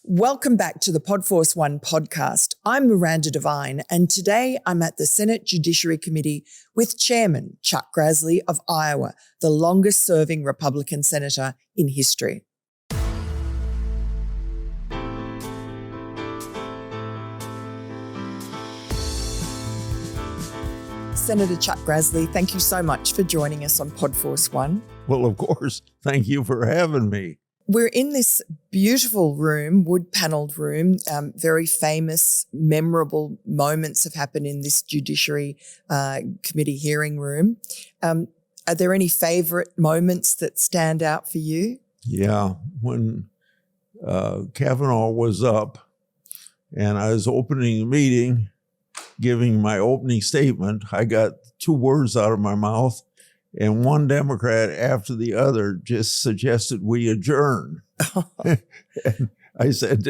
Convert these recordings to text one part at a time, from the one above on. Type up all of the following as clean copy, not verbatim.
Welcome back to the Podforce One podcast. I'm Miranda Devine, and today I'm at the Senate Judiciary Committee with Chairman Chuck Grassley of Iowa, the longest-serving Republican senator in history. Senator Chuck Grassley, thank you so much for joining us on Podforce One. Well, of course. Thank you for having me. We're in this beautiful room, wood-panelled room. Very famous, memorable moments have happened in this Judiciary Committee hearing room. Are there any favourite moments that stand out for you? Yeah, when Kavanaugh was up and I was opening the meeting, giving my opening statement, I got two words out of my mouth. And one Democrat after the other just suggested we adjourn. And I said,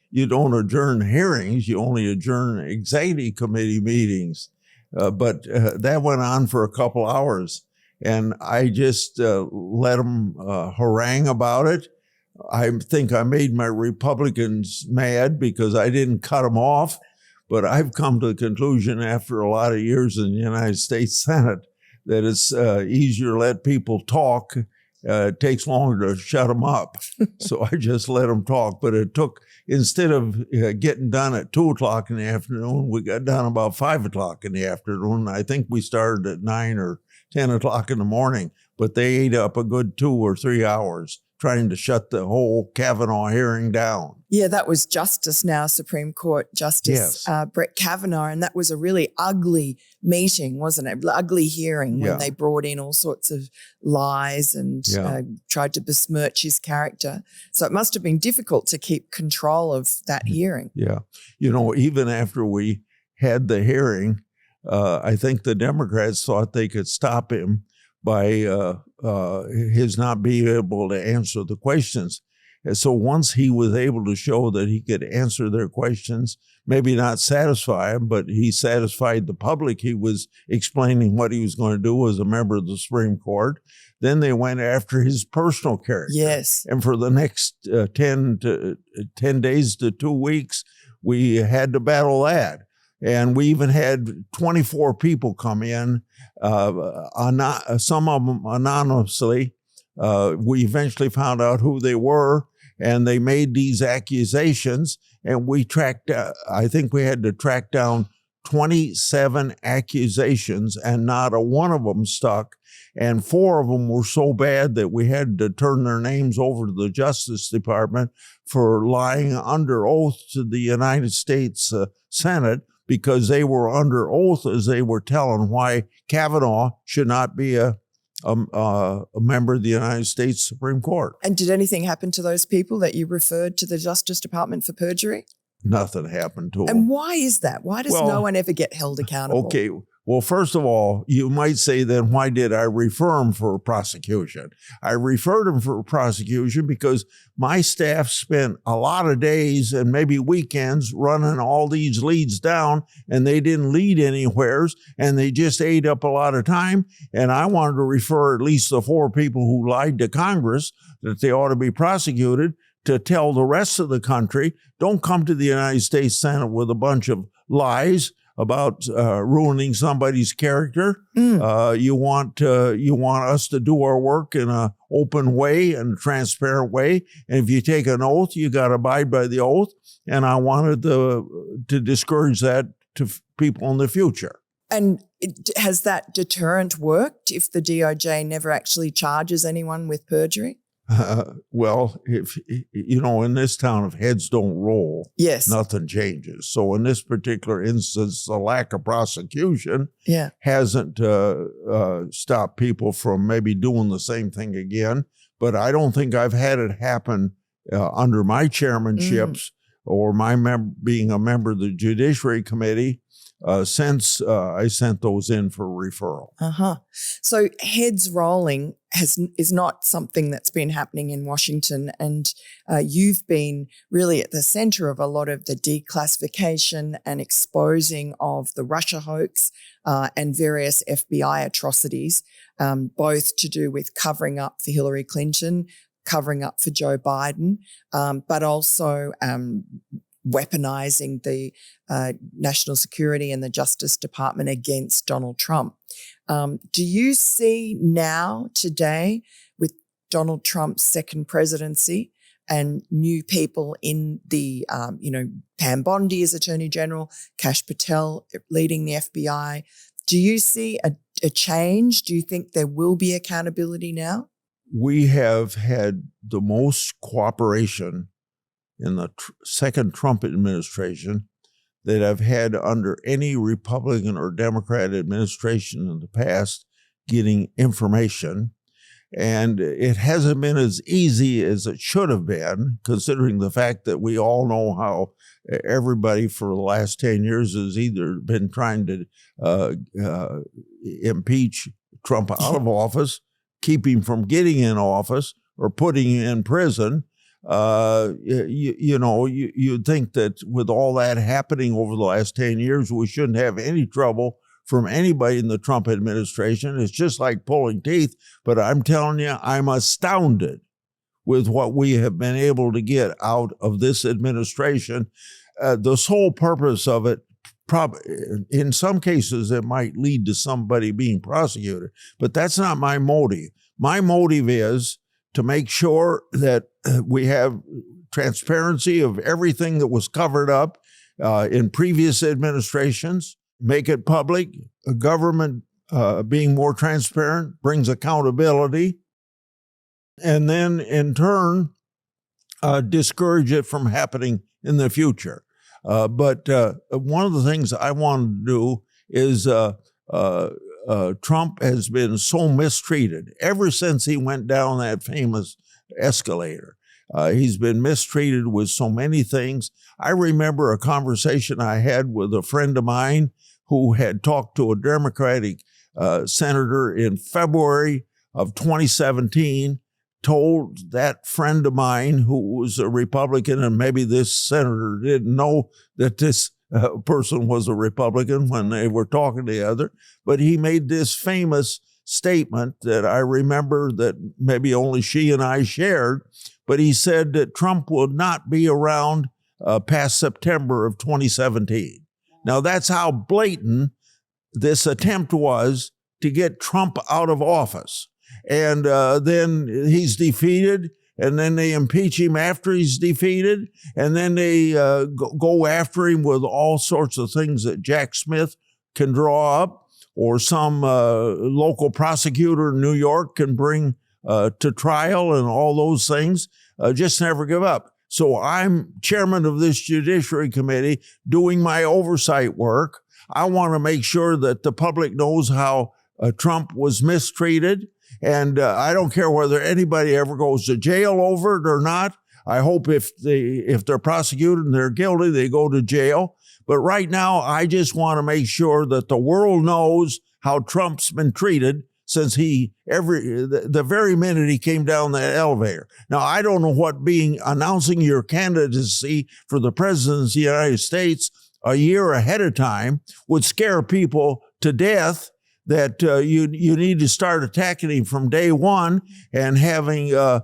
you don't adjourn hearings, you only adjourn executive committee meetings. But that went on for a couple hours. And I just let them harangue about it. I think I made my Republicans mad because I didn't cut them off. But I've come to the conclusion after a lot of years in the United States Senate that it's easier to let people talk. It takes longer to shut them up. So I just let them talk. But it took, instead of getting done at 2 o'clock in the afternoon, we got done about 5 o'clock in the afternoon. I think we started at 9 or 10 o'clock in the morning. But they ate up a good 2 or 3 hours trying to shut the whole Kavanaugh hearing down. Yeah, that was now Supreme Court Justice Brett Kavanaugh, and that was a really ugly meeting, wasn't it? Ugly hearing when they brought in all sorts of lies and tried to besmirch his character. So it must have been difficult to keep control of that hearing. Yeah. You know, even after we had the hearing, I think the Democrats thought they could stop him by his not being able to answer the questions. And so once he was able to show that he could answer their questions, maybe not satisfy them, but he satisfied the public. He was explaining what he was going to do as a member of the Supreme Court. Then they went after his personal character. Yes. And for the next 10 days to 2 weeks, we had to battle that. And we even had 24 people come in, some of them anonymously. We eventually found out who they were, and they made these accusations. And we I think we had to track down 27 accusations, and not a one of them stuck. And 4 of them were so bad that we had to turn their names over to the Justice Department for lying under oath to the United States Senate, because they were under oath as they were telling why Kavanaugh should not be a member of the United States Supreme Court. And did anything happen to those people that you referred to the Justice Department for perjury? Nothing happened to them. And why is that? Why does no one ever get held accountable? Okay. Well, first of all, you might say, then why did I refer him for prosecution? I referred him for prosecution because my staff spent a lot of days and maybe weekends running all these leads down, and they didn't lead anywheres, and they just ate up a lot of time. And I wanted to refer at least the 4 people who lied to Congress that they ought to be prosecuted to tell the rest of the country, don't come to the United States Senate with a bunch of lies about ruining somebody's character. You want us to do our work in an open way and a transparent way. And if you take an oath, you got to abide by the oath. And I wanted to discourage that to people in the future. And has that deterrent worked if the DOJ never actually charges anyone with perjury? Well, if in this town, if heads don't roll, nothing changes. So in this particular instance, the lack of prosecution hasn't stopped people from maybe doing the same thing again. But I don't think I've had it happen under my chairmanships or my being a member of the Judiciary Committee since I sent those in for referral. So heads rolling is not something that's been happening in Washington, and you've been really at the center of a lot of the declassification and exposing of the Russia hoax and various FBI atrocities, both to do with covering up for Hillary Clinton, covering up for Joe Biden, but also weaponizing the national security and the Justice Department against Donald Trump. Do you see now, today, with Donald Trump's second presidency and new people in the, Pam Bondi as Attorney General, Kash Patel leading the FBI, do you see a change? Do you think there will be accountability now? We have had the most cooperation in the second Trump administration that I've had under any Republican or Democrat administration in the past getting information. And it hasn't been as easy as it should have been, considering the fact that we all know how everybody for the last 10 years has either been trying to impeach Trump out of office, keep him from getting in office, or putting him in prison. You'd think that with all that happening over the last 10 years, we shouldn't have any trouble from anybody in the Trump administration. It's just like pulling teeth. But I'm telling you, I'm astounded with what we have been able to get out of this administration. The sole purpose of it, in some cases, it might lead to somebody being prosecuted, but that's not my motive. My motive is to make sure that we have transparency of everything that was covered up in previous administrations, make it public. A government being more transparent brings accountability, and then in turn, discourage it from happening in the future. But one of the things I wanted to do is Trump has been so mistreated ever since he went down that famous escalator. He's been mistreated with so many things. I remember a conversation I had with a friend of mine who had talked to a Democratic senator in February of 2017, told that friend of mine who was a Republican, and maybe this senator didn't know that this person was a Republican when they were talking together, but he made this famous statement that I remember that maybe only she and I shared, but he said that Trump will not be around past September of 2017. Now, that's how blatant this attempt was to get Trump out of office. And then he's defeated, and then they impeach him after he's defeated, and then they go after him with all sorts of things that Jack Smith can draw up, or some local prosecutor in New York can bring to trial, and all those things. Just never give up. So I'm chairman of this Judiciary Committee doing my oversight work. I want to make sure that the public knows how Trump was mistreated. And I don't care whether anybody ever goes to jail over it or not. I hope if they're prosecuted and they're guilty, they go to jail. But right now, I just want to make sure that the world knows how Trump's been treated since the very minute he came down that elevator. Now, I don't know what announcing your candidacy for the presidency of the United States a year ahead of time would scare people to death, that you need to start attacking him from day one and having a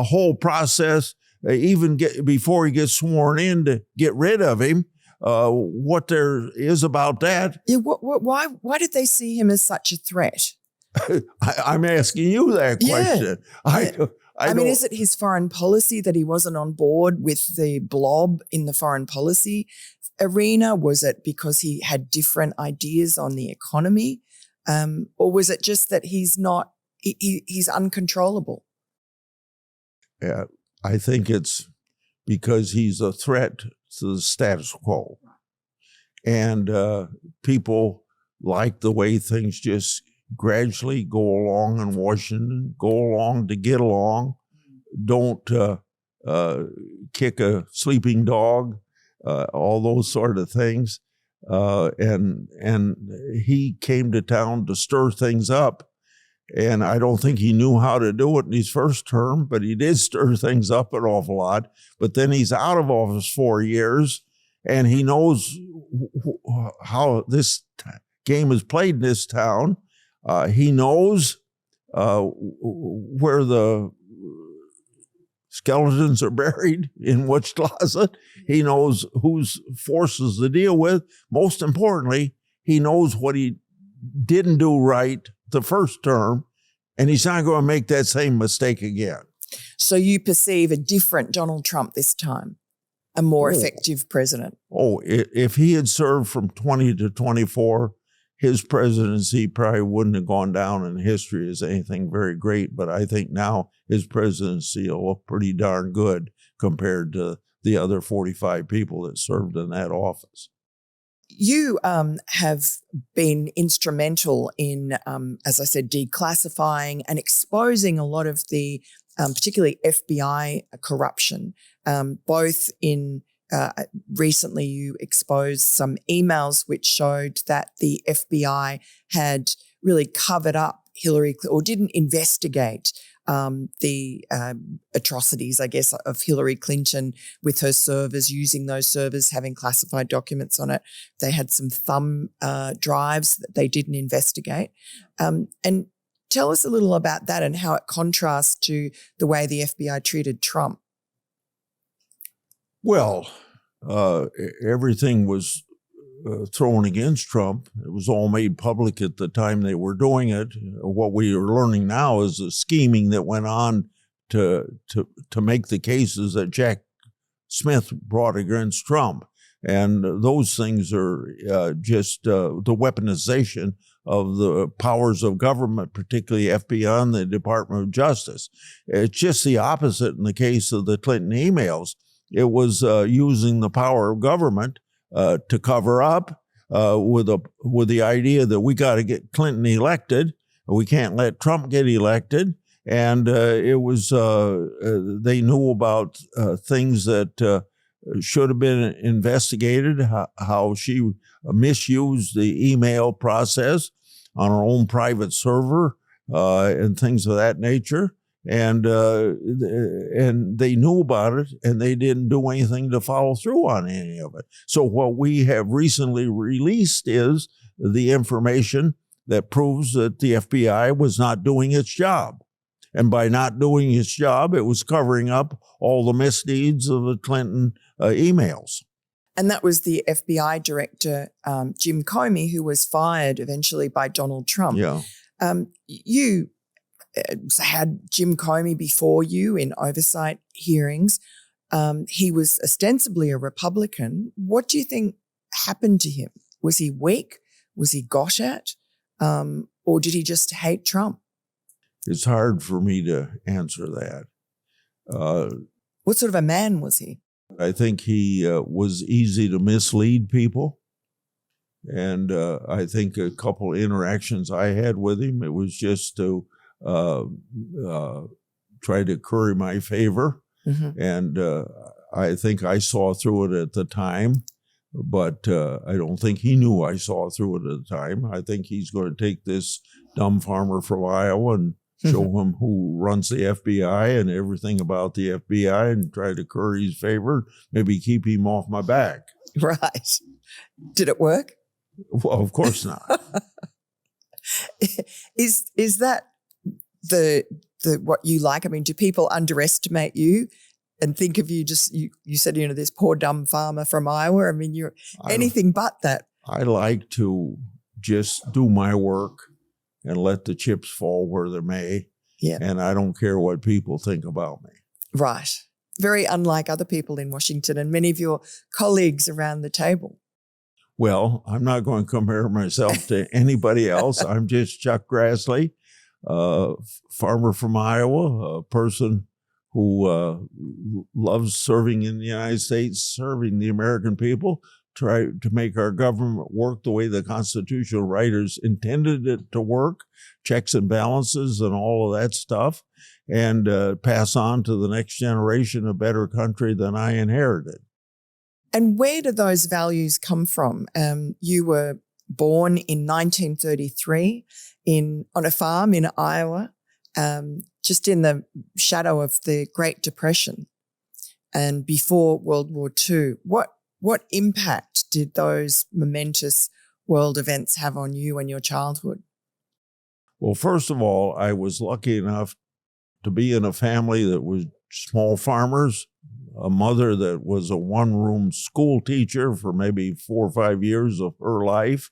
whole process, even before he gets sworn in, to get rid of him. What there is about that. Yeah, why did they see him as such a threat? I'm asking you that question. Yeah. I mean, is it his foreign policy that he wasn't on board with the blob in the foreign policy arena? Was it because he had different ideas on the economy? Or was it just that he's uncontrollable? Yeah, I think it's because he's a threat to the status quo. And people like the way things just gradually go along in Washington, go along to get along, don't kick a sleeping dog, all those sort of things. And he came to town to stir things up. And I don't think he knew how to do it in his first term, but he did stir things up an awful lot. But then he's out of office 4 years, and he knows how this game is played in this town. He knows where the skeletons are buried in which closet. He knows whose forces to deal with. Most importantly, he knows what he didn't do right the first term, and he's not going to make that same mistake again. So you perceive a different Donald Trump this time, a more effective president? If he had served from 20 to 24, his presidency probably wouldn't have gone down in history as anything very great. But I think now his presidency will look pretty darn good compared to the other 45 people that served in that office. You have been instrumental in, as I said, declassifying and exposing a lot of the particularly FBI corruption, both in recently you exposed some emails which showed that the FBI had really covered up Hillary, or didn't investigate the atrocities, I guess, of Hillary Clinton with her servers, using those servers, having classified documents on it. They had some thumb drives that they didn't investigate. And tell us a little about that and how it contrasts to the way the FBI treated Trump. Well, everything was thrown against Trump. It was all made public at the time they were doing it. What we are learning now is the scheming that went on to make the cases that Jack Smith brought against Trump. And those things are just the weaponization of the powers of government, particularly FBI and the Department of Justice. It's just the opposite in the case of the Clinton emails. It was using the power of government to cover up with the idea that we got to get Clinton elected. We can't let Trump get elected. And it was they knew about things that should have been investigated, how she misused the email process on her own private server and things of that nature. And they knew about it, and they didn't do anything to follow through on any of it. So what we have recently released is the information that proves that the FBI was not doing its job. And by not doing its job, it was covering up all the misdeeds of the Clinton emails. And that was the FBI director, Jim Comey, who was fired eventually by Donald Trump. Yeah. You had Jim Comey before you in oversight hearings. He was ostensibly a Republican. What do you think happened to him? Was he weak? Was he got at? Or did he just hate Trump? It's hard for me to answer that. What sort of a man was he? I think he was easy to mislead people. And I think a couple of interactions I had with him, it was just to try to curry my favor. Mm-hmm. And I think I saw through it at the time, but I don't think he knew I saw through it at the time. I think he's going to take this dumb farmer from Iowa and show him who runs the FBI and everything about the FBI and try to curry his favor, maybe keep him off my back. Right. Did it work? Well, of course not. Is that the what you like? I mean, do people underestimate you and think of you just, you said, this poor dumb farmer from Iowa? I mean, you're anything but that. I like to just do my work and let the chips fall where they may. Yeah. And I don't care what people think about me. Right. Very unlike other people in Washington and many of your colleagues around the table. Well, I'm not going to compare myself to anybody else. I'm just Chuck Grassley, farmer from Iowa, a person who loves serving in the United States, serving the American people, try to make our government work the way the constitutional writers intended it to work, checks and balances and all of that stuff, and pass on to the next generation a better country than I inherited. And where do those values come from? You were born in 1933 on a farm in Iowa, just in the shadow of the Great Depression and before World War II. What impact did those momentous world events have on you and your childhood? Well, first of all, I was lucky enough to be in a family that was small farmers, a mother that was a one-room school teacher for maybe 4 or 5 years of her life,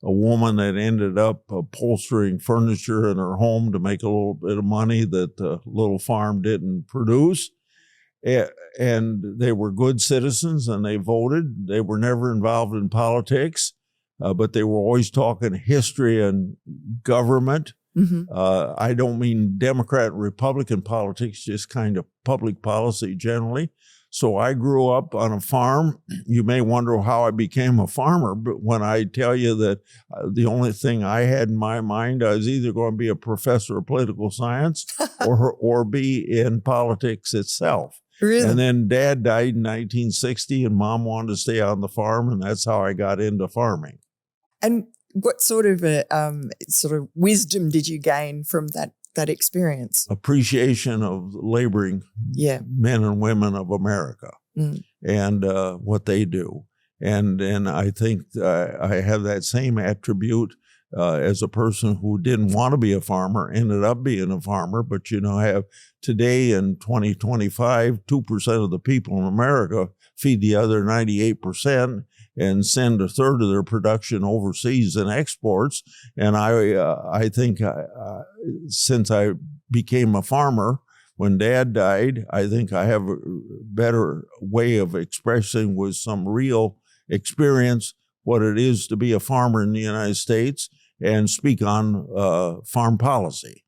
a woman that ended up upholstering furniture in her home to make a little bit of money that the little farm didn't produce. And they were good citizens and they voted. They were never involved in politics, but they were always talking history and government. Mm-hmm. I don't mean Democrat and Republican politics, just kind of public policy generally. So I grew up on a farm. You may wonder how I became a farmer, but when I tell you that the only thing I had in my mind, I was either going to be a professor of political science or be in politics itself. Really? And then Dad died in 1960 and Mom wanted to stay on the farm, and that's how I got into farming. And what sort of wisdom did you gain from that experience? Appreciation of laboring men and women of America and what they do. And I think I have that same attribute as a person who didn't want to be a farmer, ended up being a farmer. But, have today in 2025, 2% of the people in America feed the other 98% and send a third of their production overseas in exports. And I think since I became a farmer, when Dad died, I think I have a better way of expressing with some real experience what it is to be a farmer in the United States and speak on farm policy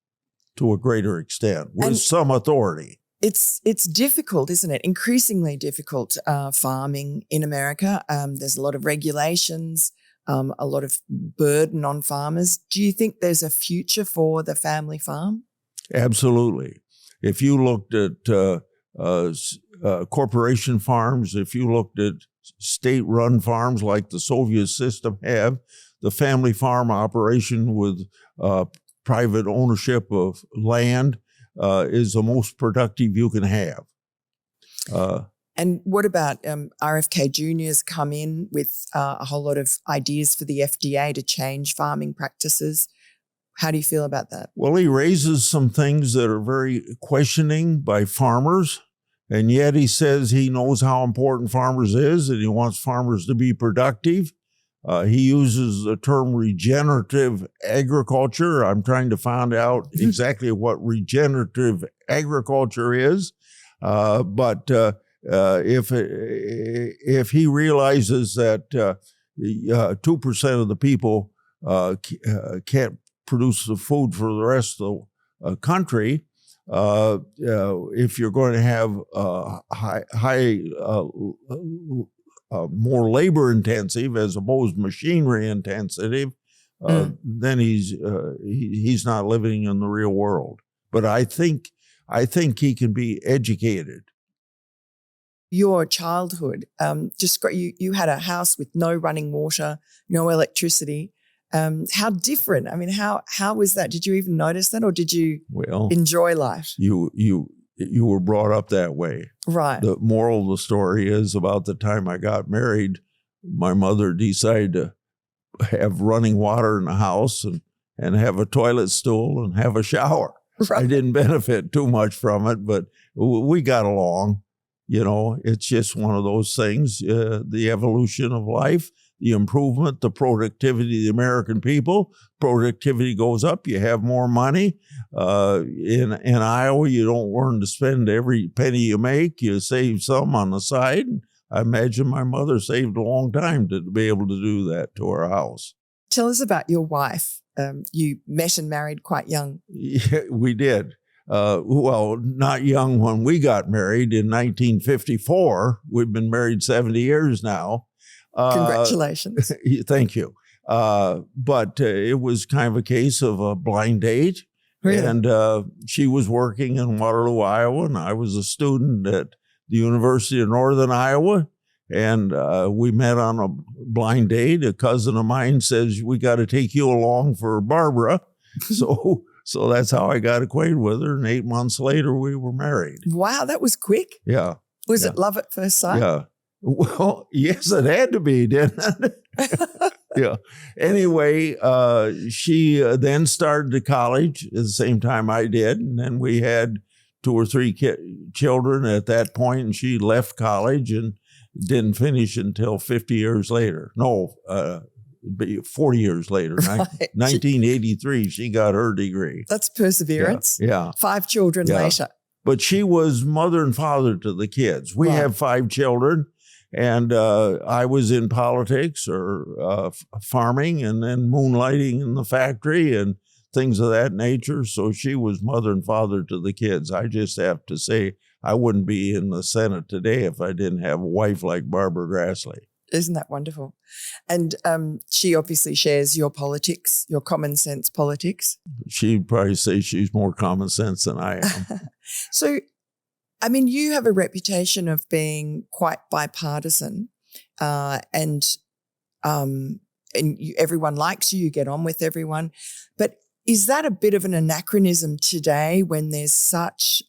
to a greater extent with some authority. It's difficult, isn't it? Increasingly difficult farming in America. There's a lot of regulations, a lot of burden on farmers. Do you think there's a future for the family farm? Absolutely. If you looked at corporation farms, if you looked at state-run farms like the Soviet system have, the family farm operation with private ownership of land is the most productive you can have. And what about RFK Jr.'s come in with a whole lot of ideas for the FDA to change farming practices? How do you feel about that? Well, he raises some things that are very questioning by farmers, and yet he says he knows how important farmers is and he wants farmers to be productive. He uses the term regenerative agriculture. I'm trying to find out exactly what regenerative agriculture is. But if he realizes that 2% of the people can't produce the food for the rest of the country, if you're going to have more labor intensive as opposed to machinery intensive, then he's not living in the real world. But I think he can be educated. Your childhood, you had a house with no running water, no electricity. How different? I mean, how was that? Did you even notice that, or did you enjoy life? You were brought up that way. Right. The moral of the story is about the time I got married, my mother decided to have running water in the house and have a toilet stool and have a shower. Right. I didn't benefit too much from it, but we got along. It's just one of those things, the evolution of life, the improvement, the productivity of the American people. Productivity goes up, you have more money. In Iowa, you don't learn to spend every penny you make. You save some on the side. I imagine my mother saved a long time to be able to do that to our house. Tell us about your wife. You met and married quite young. Yeah, we did. Well, not young when we got married in 1954. We've been married 70 years now. Congratulations. Thank you. But it was kind of a case of a blind date. Really? And she was working in Waterloo, Iowa, and I was a student at the University of Northern Iowa. And we met on a blind date. A cousin of mine says, we got to take you along for Barbara. So that's how I got acquainted with her. And 8 months later, we were married. Wow, that was quick. Yeah. Was it love at first sight? Yeah. Well, yes, it had to be, didn't it? Yeah. Anyway, she then started to college at the same time I did. And then we had 2 or 3 children at that point, and she left college and didn't finish until 50 years later. No, 40 years later, Right. 1983, she got her degree. That's perseverance. Yeah. 5 children later. But she was mother and father to the kids. We have 5 children, and I was in politics or farming and then moonlighting in the factory and things of that nature. So she was mother and father to the kids. I just have to say, I wouldn't be in the Senate today if I didn't have a wife like Barbara Grassley. Isn't that wonderful? And she obviously shares your politics, your common sense politics. She'd probably say she's more common sense than I am. So, I mean, you have a reputation of being quite bipartisan, and everyone likes you. You get on with everyone. But is that a bit of an anachronism today when there's such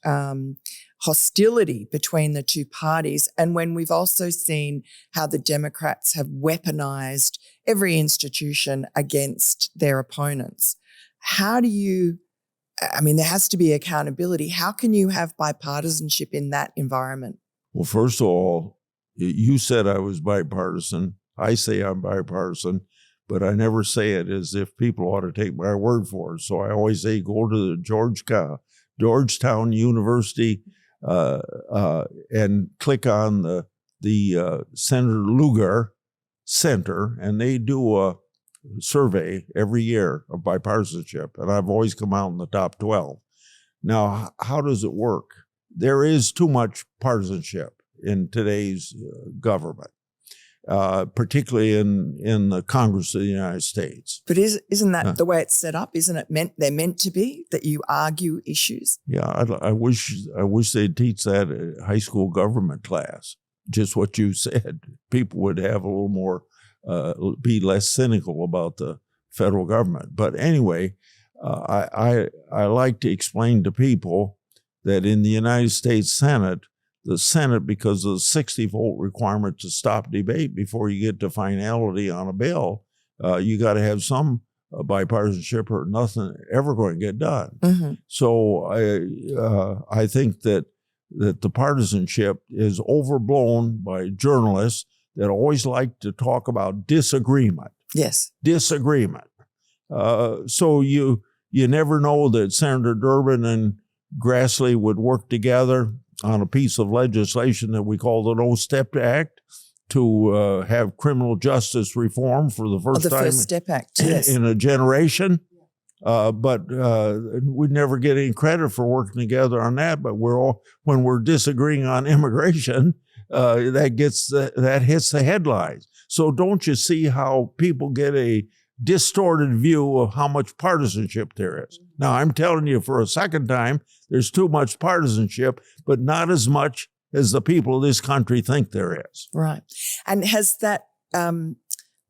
hostility between the two parties, and when we've also seen how the Democrats have weaponized every institution against their opponents? How do you, I mean, there has to be accountability. How can you have bipartisanship in that environment? Well, first of all, you said I was bipartisan. I say I'm bipartisan, but I never say it as if people ought to take my word for it. So I always say, go to the Georgetown University and click on the Senator Lugar Center, and they do a survey every year of bipartisanship, and I've always come out in the top 12. Now, how does it work? There is too much partisanship in today's government, particularly in the Congress of the United States. But isn't that the way it's set up? Isn't it they're meant to be, that you argue issues? Yeah, I wish they'd teach that at high school government class. Just what you said. People would have a little more, be less cynical about the federal government. But anyway, I like to explain to people that in the United States Senate, the Senate, because of the 60-vote requirement to stop debate before you get to finality on a bill, you got to have some bipartisanship or nothing ever going to get done. Mm-hmm. So I think that the partisanship is overblown by journalists that always like to talk about disagreement. Yes. Disagreement. So you never know that Senator Durbin and Grassley would work together on a piece of legislation that we call the No Step Act to have criminal justice reform for the first time. First Step Act, yes. In a generation. But we'd never get any credit for working together on that. But when we're disagreeing on immigration, that hits the headlines. So don't you see how people get a distorted view of how much partisanship there is? Now, I'm telling you for a second time, there's too much partisanship, but not as much as the people of this country think there is. Right. And has that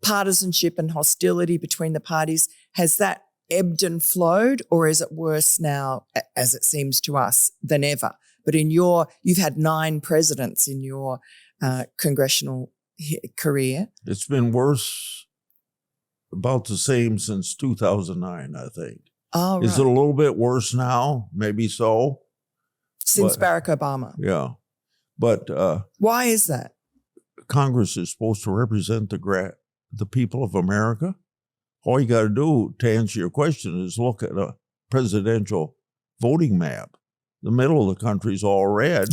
partisanship and hostility between the parties, has that ebbed and flowed, or is it worse now, as it seems to us, than ever? But you've had 9 presidents in your congressional career. It's been worse, about the same since 2009, I think. Oh, right. Is it a little bit worse now? Maybe so. Since Barack Obama. Yeah. But why is that? Congress is supposed to represent the people of America. All you got to do to answer your question is look at a presidential voting map. The middle of the country is all red,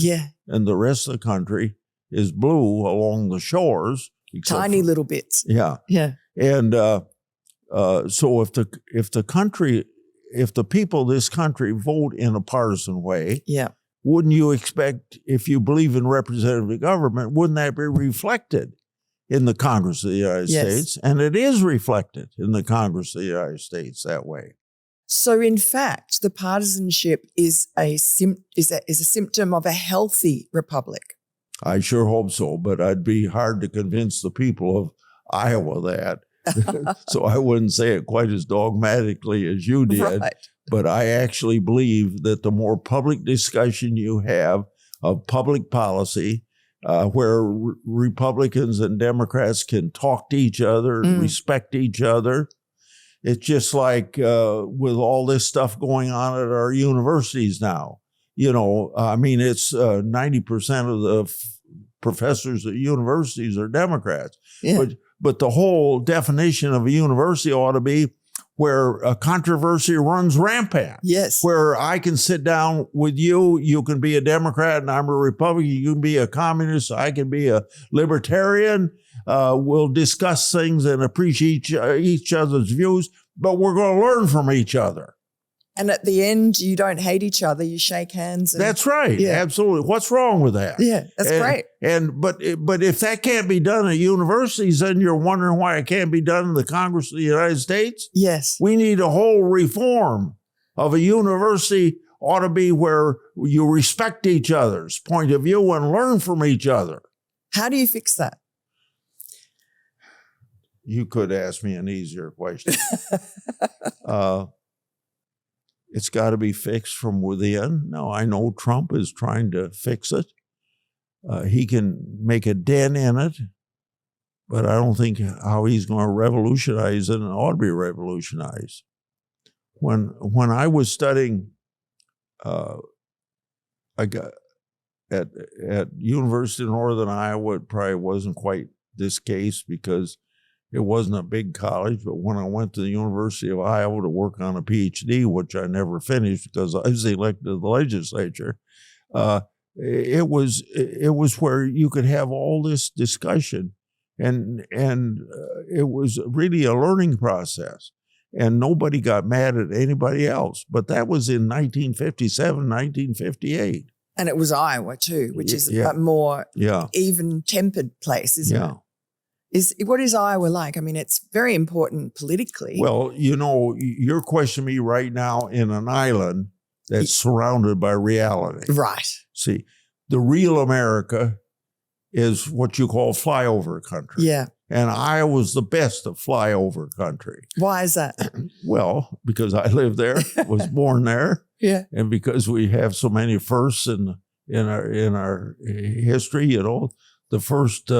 and the rest of the country is blue along the shores. Tiny little bits. Yeah. Yeah. And so if the people of this country vote in a partisan way, wouldn't you expect, if you believe in representative government, wouldn't that be reflected in the Congress of the United States? And it is reflected in the Congress of the United States that way. So, in fact, the partisanship is a symptom of a healthy republic. I sure hope so, but I'd be hard to convince the people of Iowa that. So I wouldn't say it quite as dogmatically as you did. Right. But I actually believe that the more public discussion you have of public policy, where Republicans and Democrats can talk to each other, respect each other. It's just like with all this stuff going on at our universities now. I mean, it's 90% of the professors at universities are Democrats. Yeah. But the whole definition of a university ought to be where a controversy runs rampant. Yes. Where I can sit down with you, you can be a Democrat and I'm a Republican, you can be a communist, I can be a libertarian. We'll discuss things and appreciate each other's views, but we're going to learn from each other. And at the end, you don't hate each other. You shake hands. That's right. Yeah. Absolutely. What's wrong with that? Yeah, that's great. But if that can't be done at universities, then you're wondering why it can't be done in the Congress of the United States? Yes. We need a whole reform of a university ought to be where you respect each other's point of view and learn from each other. How do you fix that? You could ask me an easier question. It's got to be fixed from within. Now, I know Trump is trying to fix it. He can make a dent in it, but I don't think how he's going to revolutionize it, and ought to be revolutionized. When I was studying, I got at University of Northern Iowa, it probably wasn't quite this case because it wasn't a big college, but when I went to the University of Iowa to work on a PhD, which I never finished because I was elected to the legislature, it was where you could have all this discussion, and it was really a learning process, and nobody got mad at anybody else. But that was in 1957, 1958. And it was Iowa too, which is a more even-tempered place, isn't it? What is Iowa like? I mean, it's very important politically. Well, you're questioning me right now in an island that's surrounded by reality. Right. See, the real America is what you call flyover country. Yeah. And Iowa's the best of flyover country. Why is that? Well, because I lived there, was born there. Yeah. And because we have so many firsts in our history, the first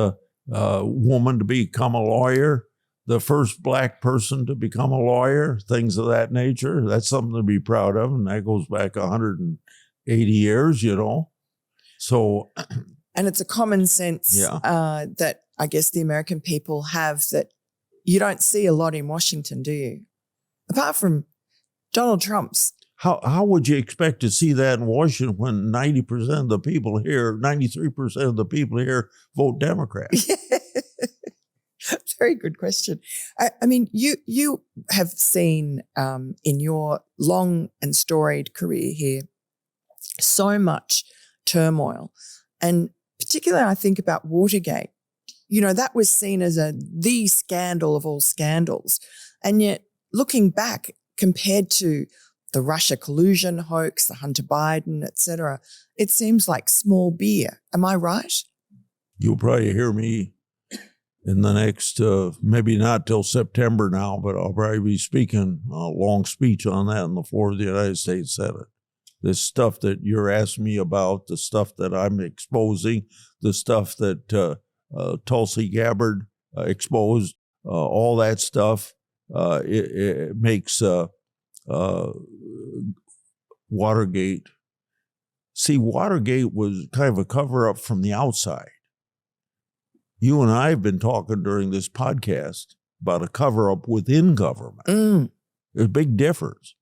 woman to become a lawyer, the first black person to become a lawyer, things of that nature. That's something to be proud of. And that goes back 180 years, So. And it's a common sense that I guess the American people have that you don't see a lot in Washington, do you? Apart from Donald Trump's. How would you expect to see that in Washington when 90% of the people here, 93% of the people here vote Democrat? Very good question. I mean, you have seen in your long and storied career here so much turmoil, and particularly I think about Watergate. That was seen as the scandal of all scandals, and yet looking back, compared to the Russia collusion hoax, the Hunter Biden, etc., it seems like small beer. Am I right? You'll probably hear me in the next, maybe not till September now, but I'll probably be speaking a long speech on that on the floor of the United States Senate. This stuff that you're asking me about, the stuff that I'm exposing, the stuff that Tulsi Gabbard exposed, all that stuff, it makes Watergate. See, Watergate was kind of a cover-up from the outside. You and I have been talking during this podcast about a cover-up within government. There's a big difference.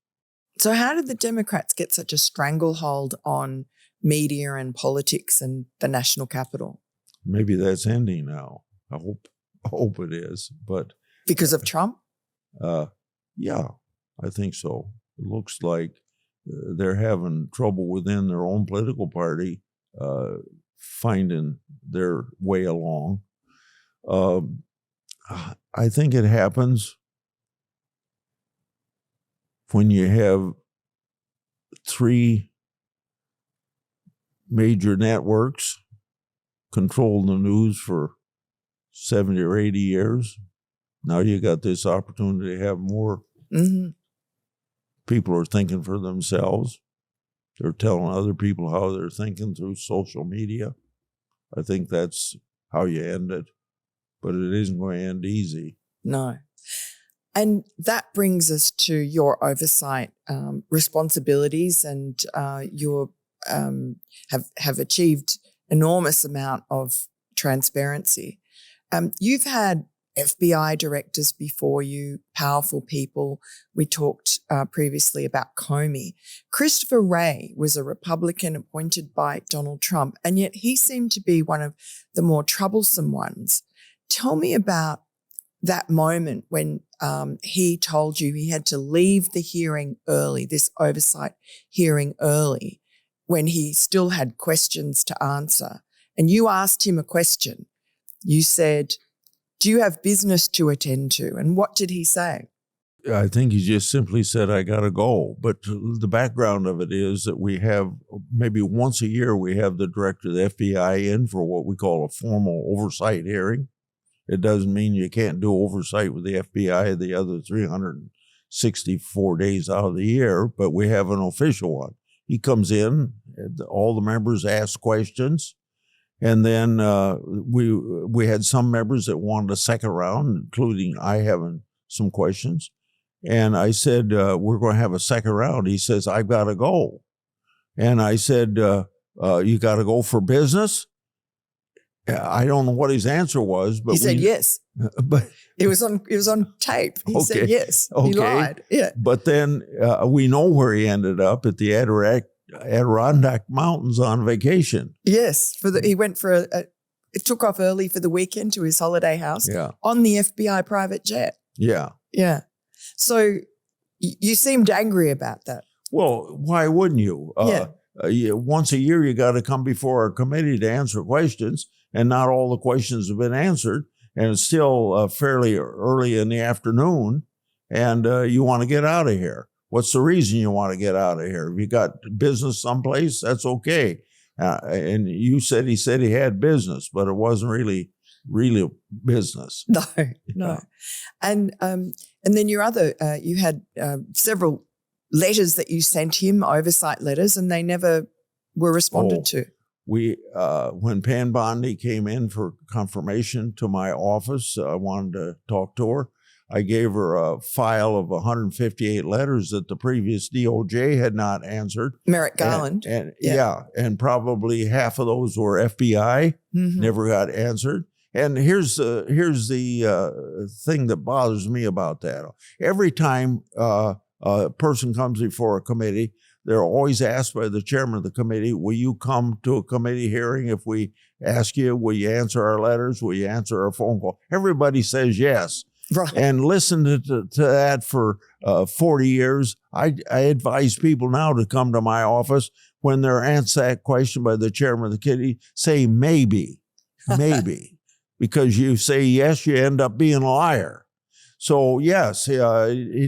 So how did the Democrats get such a stranglehold on media and politics and the national capital? Maybe that's ending now. I hope it is. But because of Trump? Yeah, I think so. It looks like they're having trouble within their own political party finding their way along. I think it happens when you have three major networks control the news for 70 or 80 years. Now you got this opportunity to have more people are thinking for themselves. They're telling other people how they're thinking through social media. I think that's how you end it. But it isn't going to end easy. No. And that brings us to your oversight responsibilities and your have achieved enormous amount of transparency. You've had FBI directors before you, powerful people. We talked previously about Comey. Christopher Wray was a Republican appointed by Donald Trump, and yet he seemed to be one of the more troublesome ones. Tell me about that moment when he told you he had to leave the hearing early, this oversight hearing early, when he still had questions to answer. And you asked him a question. You said, "Do you have business to attend to?" And what did he say? I think he just simply said, "I got to go." But the background of it is that we have, maybe once a year, we have the director of the FBI in for what we call a formal oversight hearing. It doesn't mean you can't do oversight with the FBI the other 364 days out of the year, but we have an official one. He comes in, all the members ask questions, and then we had some members that wanted a second round, including I having some questions. And I said, we're going to have a second round. He says, "I've got to go." And I said, you got to go for business? I don't know what his answer was, but he said yes. But it was on tape. He said yes. Okay. He lied. Yeah. But then we know where he ended up, at the Adirondack Mountains on vacation. Yes, he went for it took off early for the weekend to his holiday house on the FBI private jet. Yeah. Yeah. So you seemed angry about that. Well, why wouldn't you? Once a year, you got to come before a committee to answer questions, and not all the questions have been answered, and it's still fairly early in the afternoon, and you want to get out of here. What's the reason you want to get out of here? If you got business someplace, that's okay. And he said he had business, but it wasn't really business. No. Yeah. And then your other, you had several letters that you sent him, oversight letters, and they never were responded to. We, when Pam Bondi came in for confirmation to my office, I wanted to talk to her. I gave her a file of 158 letters that the previous DOJ had not answered. Merrick Garland. And probably half of those were FBI, never got answered. And here's the thing that bothers me about that. Every time a person comes before a committee, they're always asked by the chairman of the committee, "Will you come to a committee hearing if we ask you? Will you answer our letters? Will you answer our phone call?" Everybody says yes. Right. And listen to that for 40 years. I advise people now to come to my office when they're asked that question by the chairman of the committee, say maybe, because you say yes, you end up being a liar. So yes, he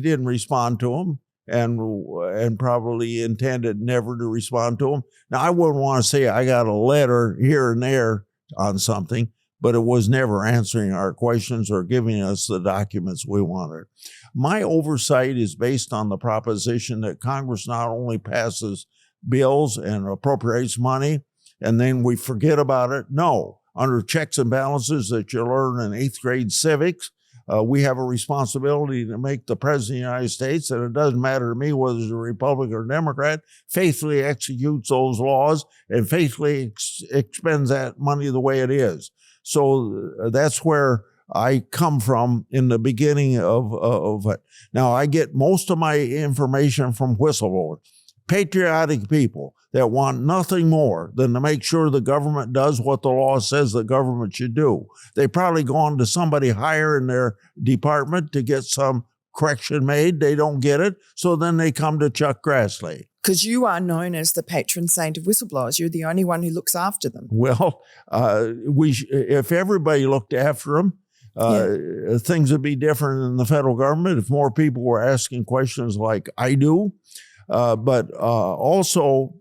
didn't respond to him, and probably intended never to respond to him. Now, I wouldn't want to say I got a letter here and there on something, but it was never answering our questions or giving us the documents we wanted. My oversight is based on the proposition that Congress not only passes bills and appropriates money, and then we forget about it. No, under checks and balances that you learn in 8th grade civics, we have a responsibility to make the President of the United States, and it doesn't matter to me whether it's a Republican or Democrat, faithfully executes those laws and faithfully expends that money the way it is. So that's where I come from in the beginning of it. Now, I get most of my information from whistleblowers, patriotic people that want nothing more than to make sure the government does what the law says the government should do. They probably go on to somebody higher in their department to get some correction made. They don't get it. So then they come to Chuck Grassley. Because you are known as the patron saint of whistleblowers. You're the only one who looks after them. Well, if everybody looked after them, things would be different in the federal government if more people were asking questions like I do. But also,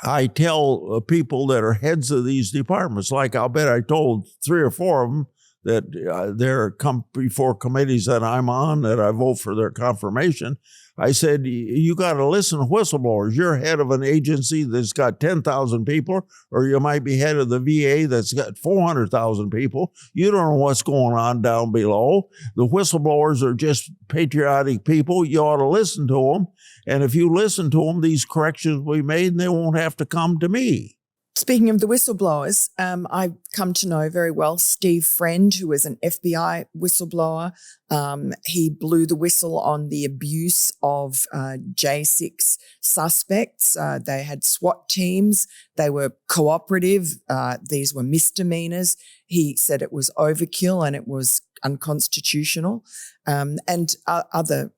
I tell people that are heads of these departments, like I'll bet I told 3 or 4 of them that they're come before committees that I'm on, that I vote for their confirmation. I said, you got to listen to whistleblowers. You're head of an agency that's got 10,000 people, or you might be head of the VA that's got 400,000 people. You don't know what's going on down below. The whistleblowers are just patriotic people. You ought to listen to them. And if you listen to them, these corrections will be made and they won't have to come to me. Speaking of the whistleblowers, I've come to know very well Steve Friend, who is an FBI whistleblower. He blew the whistle on the abuse of J6 suspects. They had SWAT teams. They were cooperative. These were misdemeanors. He said it was overkill and it was unconstitutional, and other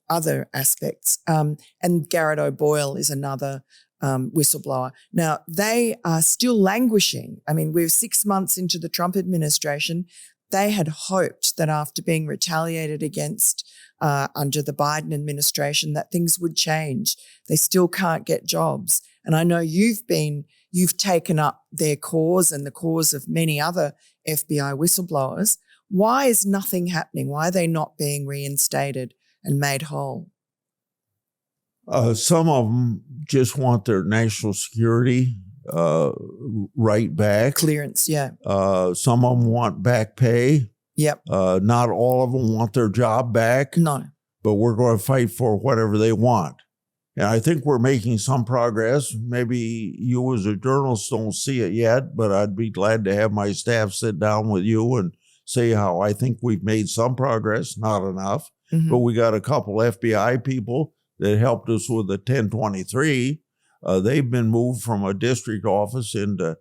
aspects. And Garrett O'Boyle is another whistleblower. Now, they are still languishing. I mean, we're 6 months into the Trump administration. They had hoped that after being retaliated against under the Biden administration, that things would change. They still can't get jobs. And I know you've taken up their cause and the cause of many other FBI whistleblowers. Why is nothing happening? Why are they not being reinstated and made whole? Some of them just want their national security right back. Clearance, yeah. Some of them want back pay. Yep. Not all of them want their job back. No. But we're going to fight for whatever they want. And I think we're making some progress. Maybe you as a journalist don't see it yet, but I'd be glad to have my staff sit down with you and say how I think we've made some progress, not enough. Mm-hmm. But we got a couple FBI people that helped us with the 1023. They've been moved from a district office into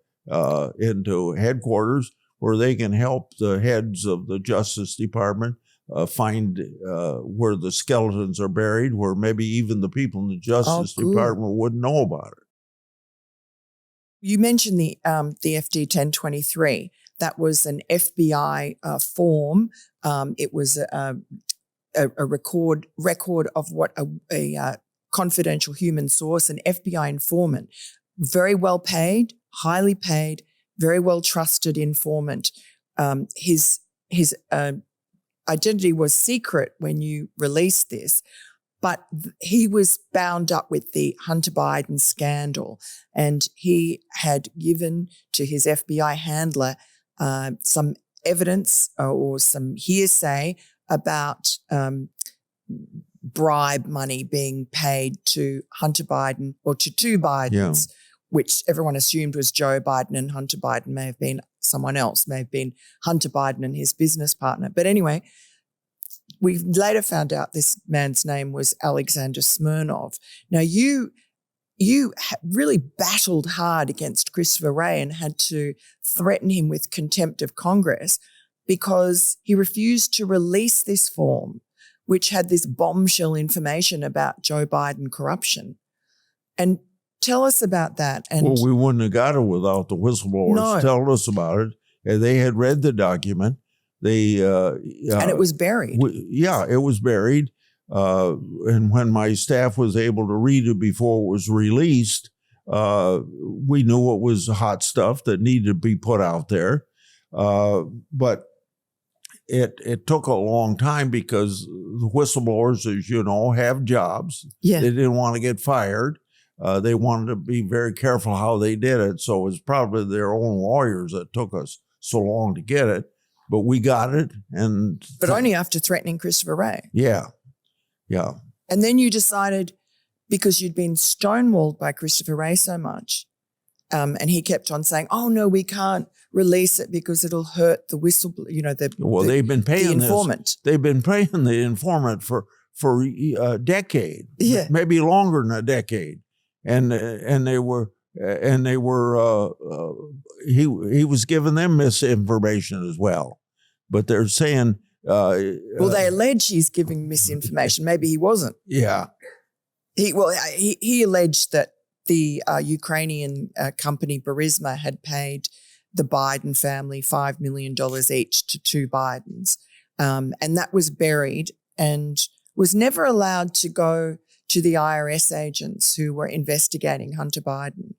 headquarters where they can help the heads of the Justice Department find where the skeletons are buried, where maybe even the people in the Justice Department wouldn't know about it. You mentioned the FD 1023. That was an FBI form. It was a record of what a confidential human source, an FBI informant, very well paid, highly paid, very well trusted informant. His identity was secret when you released this, but he was bound up with the Hunter Biden scandal, and he had given to his FBI handler some evidence or some hearsay about bribe money being paid to Hunter Biden or to two Bidens, which everyone assumed was Joe Biden, and Hunter Biden may have been someone else, may have been Hunter Biden and his business partner. But anyway, we later found out this man's name was Alexander Smirnov. Now, you really battled hard against Christopher Wray and had to threaten him with contempt of Congress because he refused to release this form, which had this bombshell information about Joe Biden corruption. And tell us about that. And well, we wouldn't have got it without the whistleblowers telling us about it. And they had read the document. And it was buried. It was buried. And when my staff was able to read it before it was released, we knew it was hot stuff that needed to be put out there. But it took a long time because the whistleblowers, as you know, have jobs. Yeah. They didn't want to get fired. They wanted to be very careful how they did it. So it was probably their own lawyers that took us so long to get it. But we got it. But only after threatening Christopher Wray. Yeah. Yeah. And then you decided, because you'd been stonewalled by Christopher Wray so much, and he kept on saying, "Oh no, we can't release it because it'll hurt the they've been paying the informant. They've been paying the informant for a decade, maybe longer than a decade, and he was giving them misinformation as well, but they're saying." They allege he's giving misinformation. Maybe he wasn't. Yeah. He alleged that the Ukrainian company Burisma had paid the Biden family $5 million each to two Bidens. And that was buried and was never allowed to go to the IRS agents who were investigating Hunter Biden.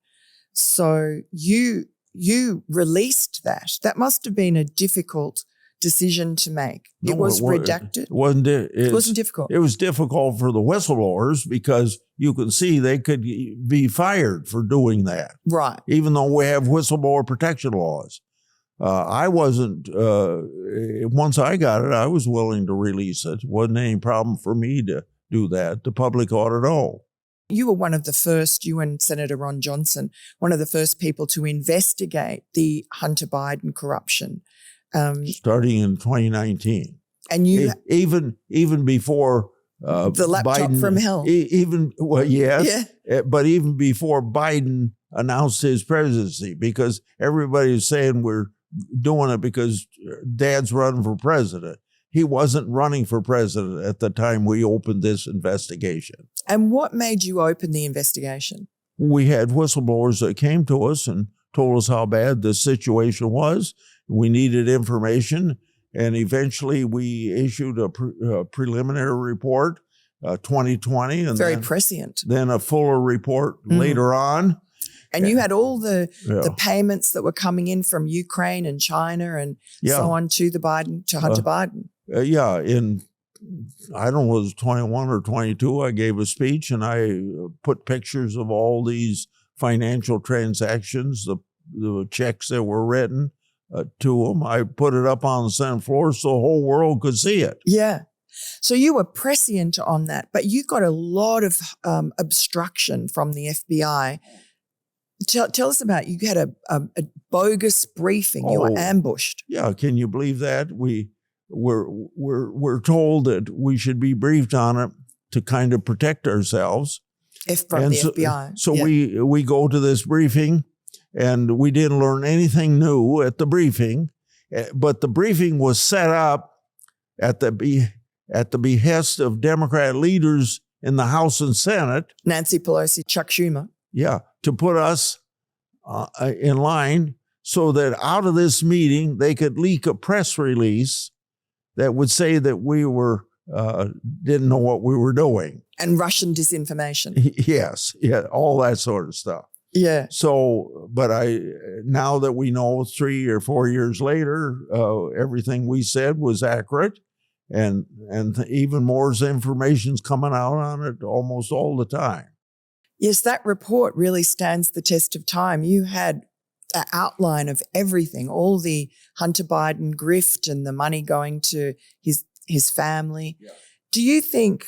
So you released that. That must have been a difficult decision to make. It was redacted. It wasn't. It wasn't difficult. It was difficult for the whistleblowers because you could see they could be fired for doing that. Right. Even though we have whistleblower protection laws. I wasn't, once I got it, I was willing to release it. It wasn't any problem for me to do that. The public ought to know. You were one of the first, you and Senator Ron Johnson, one of the first people to investigate the Hunter Biden corruption. Starting in 2019. And you... Even before... the laptop Biden, from hell. Yes. Yeah. But even before Biden announced his presidency, because everybody's saying we're doing it because Dad's running for president. He wasn't running for president at the time we opened this investigation. And what made you open the investigation? We had whistleblowers that came to us and told us how bad the situation was. We needed information, and eventually we issued a preliminary report, 2020. And very prescient. Then a fuller report later on. And you had all the payments that were coming in from Ukraine and China and so on to Hunter Biden. In, I don't know, it was 21 or 22, I gave a speech and I put pictures of all these financial transactions, the checks that were written to them. I put it up on the Senate floor so the whole world could see it. Yeah. So you were prescient on that, but you got a lot of obstruction from the FBI. Tell us about, you had a bogus briefing. You were ambushed. Yeah, can you believe that? We're told that we should be briefed on it to kind of protect ourselves. From the FBI. So we go to this briefing, and we didn't learn anything new at the briefing, but the briefing was set up at the behest of Democrat leaders in the House and Senate. Nancy Pelosi, Chuck Schumer. Yeah, to put us in line so that out of this meeting, they could leak a press release that would say that we were didn't know what we were doing. And Russian disinformation. Yes, all that sort of stuff. Yeah. So, but now that we know 3 or 4 years later, everything we said was accurate, and even more information's coming out on it almost all the time. Yes, that report really stands the test of time. You had an outline of everything, all the Hunter Biden grift and the money going to his family. Yeah. Do you think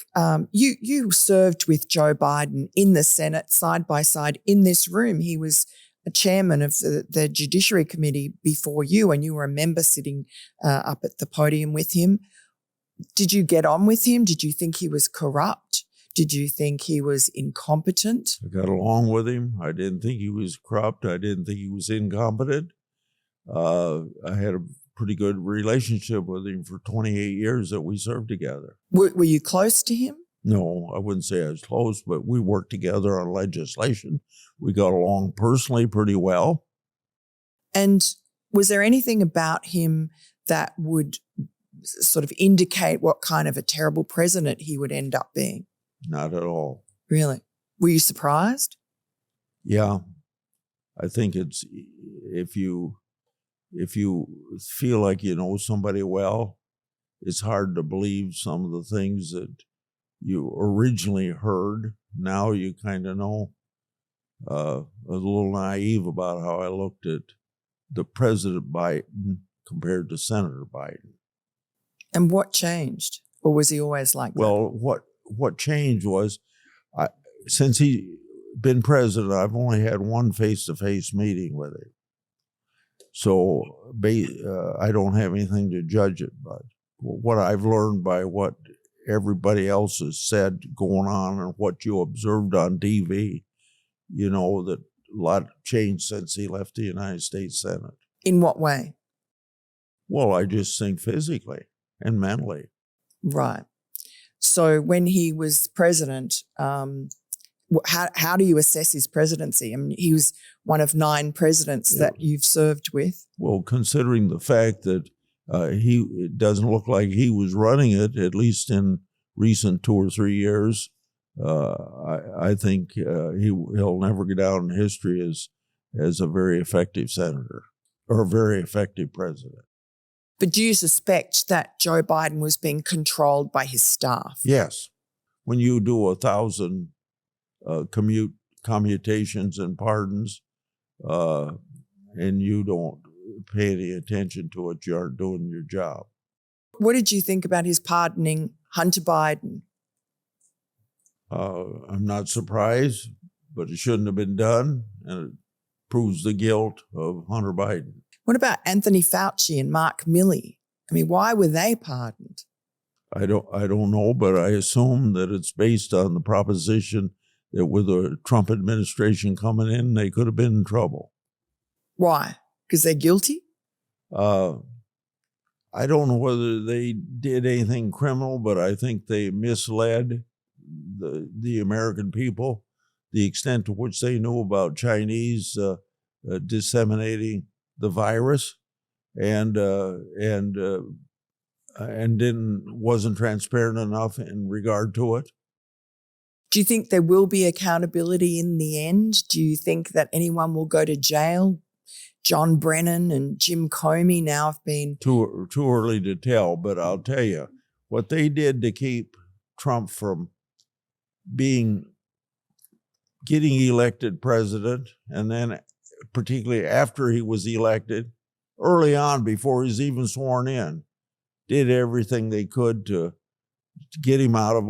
you served with Joe Biden in the Senate side by side in this room? He was a chairman of the Judiciary Committee before you, and you were a member sitting up at the podium with him. Did you get on with him? Did you think he was corrupt? Did you think he was incompetent? I got along with him. I didn't think he was corrupt. I didn't think he was incompetent. I had a pretty good relationship with him for 28 years that we served together. Were you close to him? No, I wouldn't say I was close, but we worked together on legislation. We got along personally pretty well. And was there anything about him that would sort of indicate what kind of a terrible president he would end up being? Not at all. Really? Were you surprised? Yeah. I think it's if you feel like you know somebody well, it's hard to believe some of the things that you originally heard. Now you kind of know. A little naive about how I looked at the President Biden compared to Senator Biden. And what changed? Or was he always like that? Well, what changed was, since he's been president, I've only had one face-to-face meeting with him. So I don't have anything to judge it, but what I've learned by what everybody else has said going on and what you observed on TV, you know that a lot changed since he left the United States Senate. In what way? Well, I just think physically and mentally. Right. So when he was president, how do you assess his presidency? I mean, he was one of 9 presidents that you've served with. Well, considering the fact that it doesn't look like he was running it, at least in recent 2 or 3 years, I think he'll never go down in history as a very effective senator or a very effective president. But do you suspect that Joe Biden was being controlled by his staff? Yes. When you do 1,000 commutations and pardons, and you don't pay any attention to it, you aren't doing your job. What did you think about his pardoning Hunter Biden? I'm not surprised, but it shouldn't have been done, and it proves the guilt of Hunter Biden. What about Anthony Fauci and Mark Milley? I mean, why were they pardoned? I don't know, but I assume that it's based on the proposition that with the Trump administration coming in, they could have been in trouble. Why? Because they're guilty? I don't know whether they did anything criminal, but I think they misled the American people, the extent to which they knew about Chinese disseminating the virus, and wasn't transparent enough in regard to it. Do you think there will be accountability in the end? Do you think that anyone will go to jail? John Brennan and Jim Comey now have been... Too early to tell, but I'll tell you, what they did to keep Trump from getting elected president, and then particularly after he was elected, early on before he's even sworn in, did everything they could to get him out of,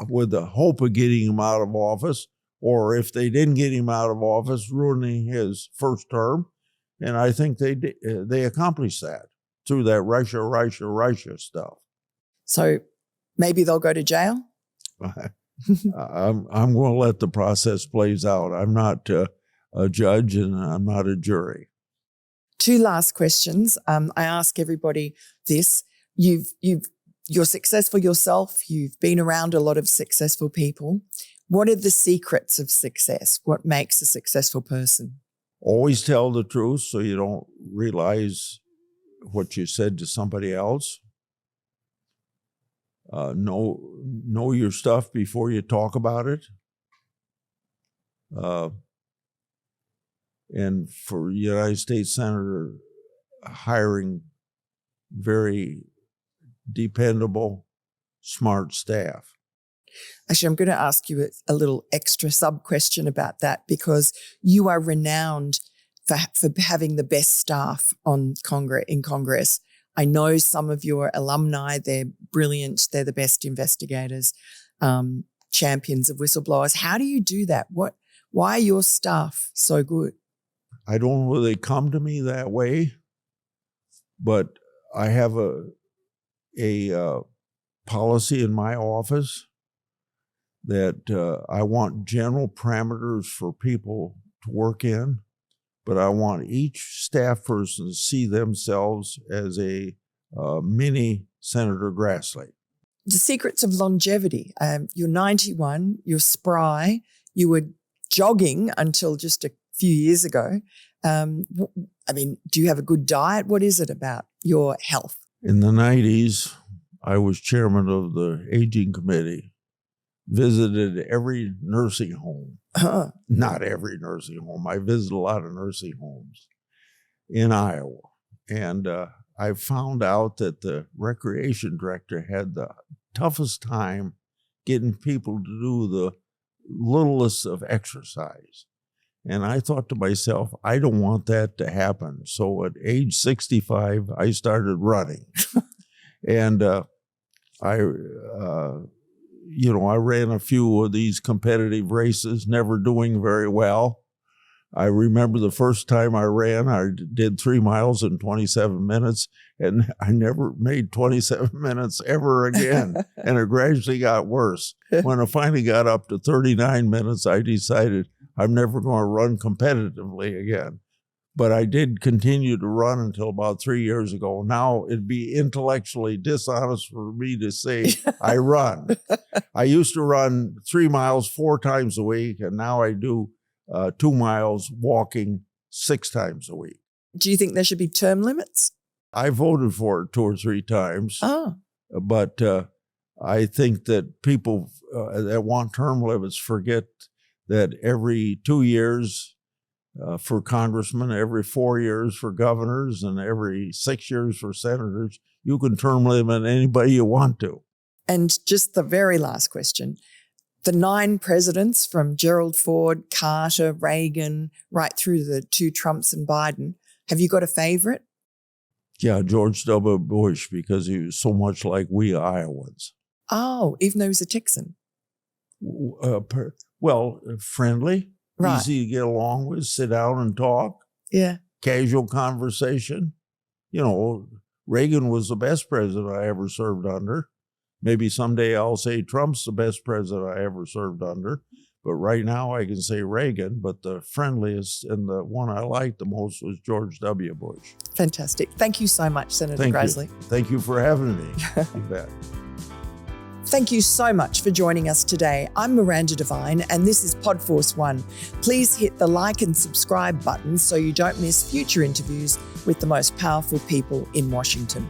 with the hope of getting him out of office, or if they didn't get him out of office, ruining his first term. And I think they accomplished that through that Russia stuff. So maybe they'll go to jail? I'm going to let the process plays out. I'm not a judge and I'm not a jury. Two last questions. I ask everybody this. You're successful yourself. You've been around a lot of successful people. What are the secrets of success? What makes a successful person? Always tell the truth so you don't realize what you said to somebody else. Know your stuff before you talk about it. And for United States Senator, hiring very dependable, smart staff. Actually, I'm going to ask you a little extra sub-question about that, because you are renowned for having the best staff in Congress. I know some of your alumni, they're brilliant, they're the best investigators, champions of whistleblowers. How do you do that? Why are your staff so good? I don't know whether they come to me that way, but I have a policy in my office that I want general parameters for people to work in, but I want each staff person to see themselves as a mini Senator Grassley. The secrets of longevity. You're 91, you're spry, you were jogging until just a few years ago. I mean, do you have a good diet? What is it about your health? In the 90s, I was chairman of the aging committee, visited every nursing home. Not every nursing home. I visited a lot of nursing homes in Iowa. And I found out that the recreation director had the toughest time getting people to do the littlest of exercise. And I thought to myself, I don't want that to happen. So at age 65, I started running. And I ran a few of these competitive races, never doing very well. I remember the first time I ran, I did 3 miles in 27 minutes, and I never made 27 minutes ever again. And it gradually got worse. When I finally got up to 39 minutes, I decided I'm never going to run competitively again. But I did continue to run until about 3 years ago. Now it'd be intellectually dishonest for me to say I run. I used to run 3 miles 4 times a week, and now I do 2 miles walking 6 times a week. Do you think there should be term limits? I voted for it 2 or 3 times. Oh. But I think that people that want term limits forget that every 2 years, for congressmen, every 4 years for governors, and every 6 years for senators. You can term limit anybody you want to. And just the very last question. The 9 presidents from Gerald Ford, Carter, Reagan, right through the 2 Trumps and Biden, have you got a favorite? Yeah, George W. Bush, because he was so much like we Iowans. Oh, even though he was a Texan. Friendly, right. Easy to get along with, sit down and talk. Yeah. Casual conversation. You know, Reagan was the best president I ever served under. Maybe someday I'll say Trump's the best president I ever served under. But right now I can say Reagan, but the friendliest and the one I liked the most was George W. Bush. Fantastic. Thank you so much, Senator Grassley. Thank you for having me. You bet. Thank you so much for joining us today. I'm Miranda Devine, and this is Podforce One. Please hit the like and subscribe button so you don't miss future interviews with the most powerful people in Washington.